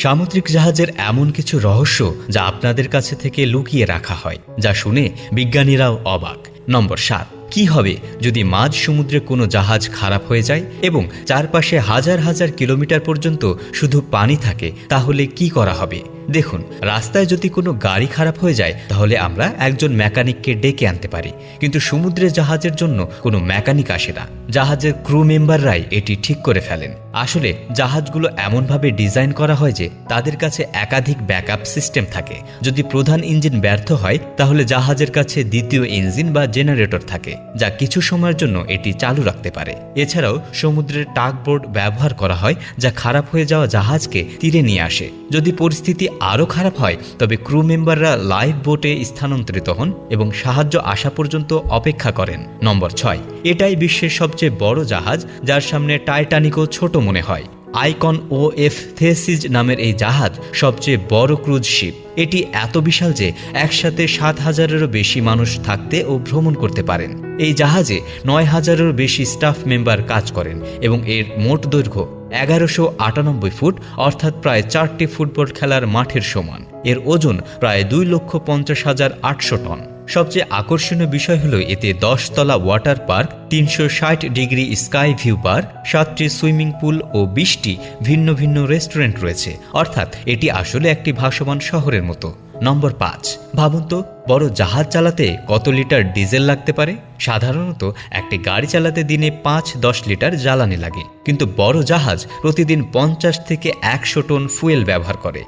সামুদ্রিক জাহাজের এমন কিছু রহস্য যা আপনাদের কাছে থেকে লুকিয়ে রাখা হয়, যা শুনে বিজ্ঞানীরাও অবাক। নম্বর 7, কি হবে যদি মাঝ সমুদ্রে কোনো জাহাজ খারাপ হয়ে যায় এবং চারপাশে হাজার হাজার কিলোমিটার পর্যন্ত শুধু পানি থাকে, তাহলে কি করা হবে? দেখুন, রাস্তায় যদি কোনো গাড়ি খারাপ হয়ে যায় তাহলে আমরা একজন মেকানিককে ডেকে আনতে পারি, কিন্তু সমুদ্রের জাহাজের জন্য কোনো মেকানিক আসে না। জাহাজের ক্রু মেম্বাররাই এটি ঠিক করে ফেলেন। আসলে জাহাজগুলো এমনভাবে ডিজাইন করা হয় যে তাদের কাছে একাধিক ব্যাকআপ সিস্টেম থাকে। যদি প্রধান ইঞ্জিন ব্যর্থ হয় তাহলে জাহাজের কাছে দ্বিতীয় ইঞ্জিন বা জেনারেটর থাকে, যা কিছু সময়ের জন্য এটি চালু রাখতে পারে। এছাড়াও সমুদ্রের টাগবোট ব্যবহার করা হয়, যা খারাপ হয়ে যাওয়া জাহাজকে তীরে নিয়ে আসে। যদি পরিস্থিতি আরও খারাপ হয় তবে ক্রু মেম্বাররা লাইফ বোটে স্থানান্তরিত হন এবং সাহায্য আসা পর্যন্ত অপেক্ষা করেন। নম্বর 6, এটাই বিশ্বের সবচেয়ে বড় জাহাজ, যার সামনে টাইটানিকও ছোট মনে হয়। আইকন OF থেসিস নামের এই জাহাজ সবচেয়ে বড় ক্রুজ শিপ। এটি এত বিশাল যে একসাথে 7,000-এরও বেশি মানুষ থাকতে ও ভ্রমণ করতে পারেন। এই জাহাজে 9,000-এরও বেশি স্টাফ মেম্বার কাজ করেন এবং এর মোট দৈর্ঘ্য 1198 ফুট, অর্থাৎ প্রায় 4টি ফুটবল খেলার মাঠের সমান। এর ওজন প্রায় 2,50,800 টন। সবচেয়ে আকর্ষণীয় বিষয় হলো এতে 10 তলা water park, 360 degree sky view park, 7টি সুইমিং পুল ও 20টি ভিন্ন ভিন্ন রেস্টুরেন্ট রয়েছে, অর্থাৎ এটি আসলে একটি ভাসমান শহরের মতো। নম্বর 5, ভাবুন তো বড় জাহাজ চালাতে কত লিটার ডিজেল লাগতে পারে? সাধারণত একটি গাড়ি চালাতে দিনে 5-10 লিটার জ্বালানি লাগে, কিন্তু বড় জাহাজ প্রতিদিন 50 থেকে 100 টন ফুয়েল ব্যবহার করে।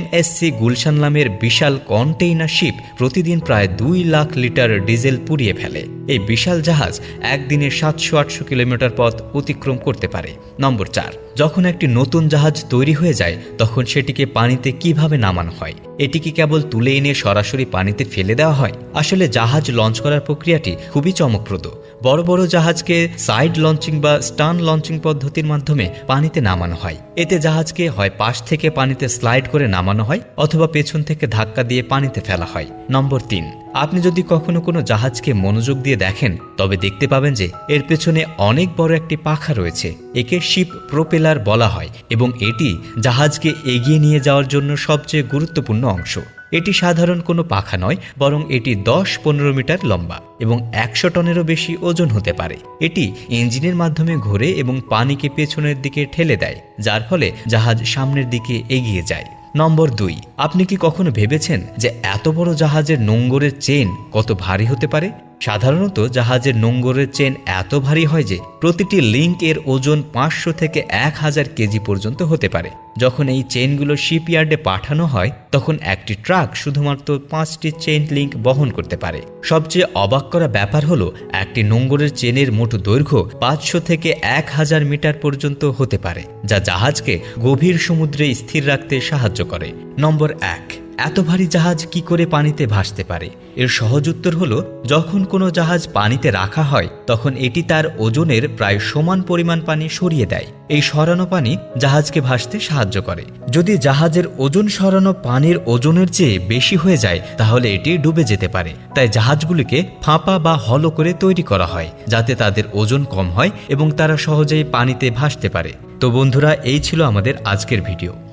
MSC গুলশান নামের বিশাল কন্টেইনার শিপ প্রতিদিন প্রায় 2 লাখ লিটার ডিজেল পুড়িয়ে ফেলে। এই বিশাল জাহাজ একদিনে 700-800 কিলোমিটার পথ অতিক্রম করতে পারে। নম্বর 4, যখন একটি নতুন জাহাজ তৈরি হয়ে যায় তখন সেটিকে পানিতে কিভাবে নামানো হয়? এটি কি কেবল তুলে এনে সরাসরি পানিতে ফেলে দেওয়া হয়? আসলে জাহাজ লঞ্চ করার প্রক্রিয়াটি খুবই চমকপ্রদ। বড় বড় জাহাজকে সাইড লঞ্চিং বা স্টান লঞ্চিং পদ্ধতির মাধ্যমে পানিতে নামানো হয়। এতে জাহাজকে হয় পাশ থেকে পানিতে স্লাইড করে নামানো হয় অথবা পেছন থেকে ধাক্কা দিয়ে পানিতে ফেলা হয়। নম্বর 3, আপনি যদি কখনো কোনো জাহাজকে মনোযোগ দিয়ে দেখেন তবে দেখতে পাবেন যে এর পেছনে অনেক বড় একটি পাখা রয়েছে। একে শিপ প্রোপেলার বলা হয় এবং এটি জাহাজকে এগিয়ে নিয়ে যাওয়ার জন্য সবচেয়ে গুরুত্বপূর্ণ অংশ। এটি সাধারণ কোনো পাখা নয়, বরং এটি 10-15 মিটার লম্বা এবং 100 টনেরও বেশি ওজন হতে পারে। এটি ইঞ্জিনের মাধ্যমে ঘোরে এবং পানিকে পেছনের দিকে ঠেলে দেয়, যার ফলে জাহাজ সামনের দিকে এগিয়ে যায়। নম্বর 2, আপনি কি কখনো ভেবেছেন যে এত বড় জাহাজের নোঙরের চেন কত ভারী হতে পারে? সাধারণত জাহাজের নোঙরের চেন এত ভারী হয় যে প্রতিটি লিঙ্ক এর ওজন 500 থেকে 1000 কেজি পর্যন্ত হতে পারে। যখন এই চেনগুলো শিপইয়ার্ডে পাঠানো হয় তখন একটি ট্রাক শুধুমাত্র 5টি চেইন লিঙ্ক বহন করতে পারে। সবচেয়ে অবাক করা ব্যাপার হলো একটি নোঙরের চেনের মোট দৈর্ঘ্য 500 থেকে 1000 মিটার পর্যন্ত হতে পারে, যা জাহাজকে গভীর সমুদ্রে স্থির রাখতে সাহায্য করে। নম্বর 1, এত ভারী জাহাজ কি করে পানিতে ভাসতে পারে? এর সহজ উত্তর হলো, যখন কোনো জাহাজ পানিতে রাখা হয় তখন এটি তার ওজনের প্রায় সমান পরিমাণ পানি সরিয়ে দেয়। এই সরানো পানি জাহাজকে ভাসতে সাহায্য করে। যদি জাহাজের ওজন সরানো পানির ওজনের চেয়ে বেশি হয়ে যায় তাহলে এটি ডুবে যেতে পারে। তাই জাহাজগুলিকে ফাঁপা বা হলো করে তৈরি করা হয়, যাতে তাদের ওজন কম হয় এবং তারা সহজেই পানিতে ভাসতে পারে। তো বন্ধুরা, এই ছিল আমাদের আজকের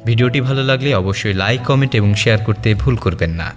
ভিডিওটি ভালো লাগলে অবশ্যই লাইক, কমেন্ট এবং শেয়ার করতে ভুল করবেন না।